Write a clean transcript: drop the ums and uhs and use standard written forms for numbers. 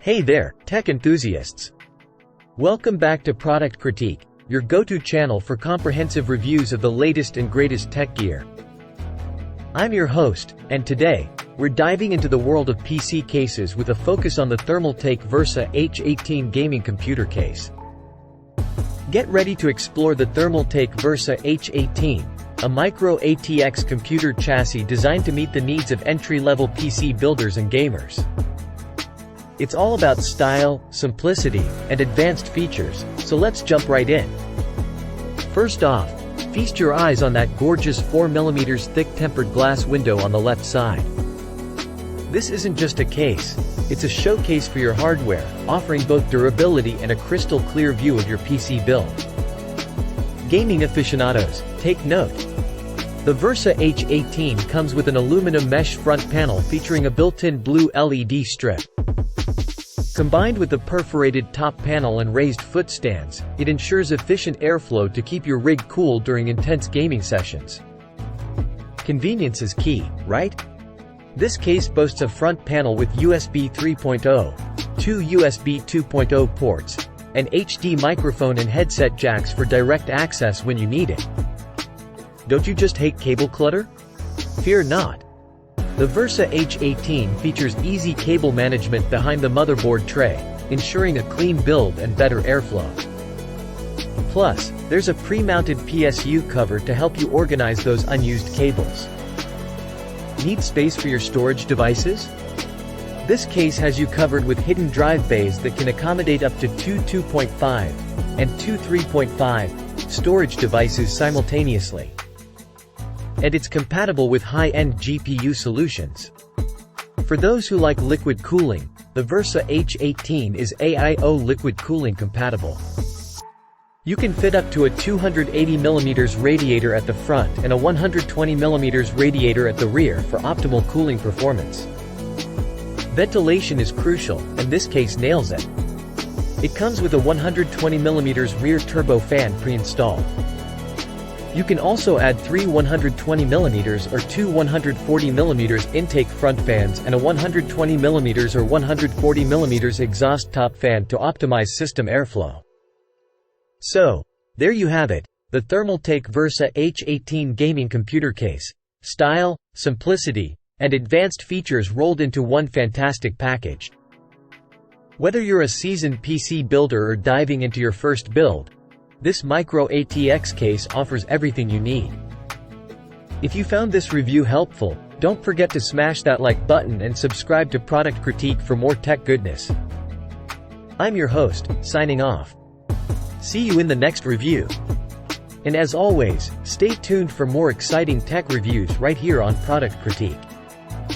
Hey there, tech enthusiasts! Welcome back to Product Critique, your go-to channel for comprehensive reviews of the latest and greatest tech gear. I'm your host, and today, we're diving into the world of PC cases with a focus on the Thermaltake Versa H18 gaming computer case. Get ready to explore the Thermaltake Versa H18, a micro ATX computer chassis designed to meet the needs of entry-level PC builders and gamers. It's all about style, simplicity, and advanced features, so let's jump right in. First off, feast your eyes on that gorgeous 4mm thick tempered glass window on the left side. This isn't just a case, it's a showcase for your hardware, offering both durability and a crystal clear view of your PC build. Gaming aficionados, take note. The Versa H18 comes with an aluminum mesh front panel featuring a built-in blue LED strip. Combined with the perforated top panel and raised footstands, it ensures efficient airflow to keep your rig cool during intense gaming sessions. Convenience is key, right? This case boasts a front panel with USB 3.0, 2 USB 2.0 ports, and HD microphone and headset jacks for direct access when you need it. Don't you just hate cable clutter? Fear not. The Versa H18 features easy cable management behind the motherboard tray, ensuring a clean build and better airflow. Plus, there's a pre-mounted PSU cover to help you organize those unused cables. Need space for your storage devices? This case has you covered with hidden drive bays that can accommodate up to two 2.5 and two 3.5 storage devices simultaneously. And it's compatible with high-end GPU solutions. For those who like liquid cooling, the Versa H18 is AIO liquid cooling compatible. You can fit up to a 280mm radiator at the front and a 120mm radiator at the rear for optimal cooling performance. Ventilation is crucial, and this case nails it. It comes with a 120mm rear turbo fan pre-installed. You can also add 3 120mm or 2 140mm intake front fans and a 120mm or 140mm exhaust top fan to optimize system airflow. So, there you have it, the Thermaltake Versa H18 gaming computer case. Style, simplicity, and advanced features rolled into one fantastic package. Whether you're a seasoned PC builder or diving into your first build, this micro ATX case offers everything you need. If you found this review helpful, don't forget to smash that like button and subscribe to Product Critique for more tech goodness. I'm your host, signing off. See you in the next review. And as always, stay tuned for more exciting tech reviews right here on Product Critique.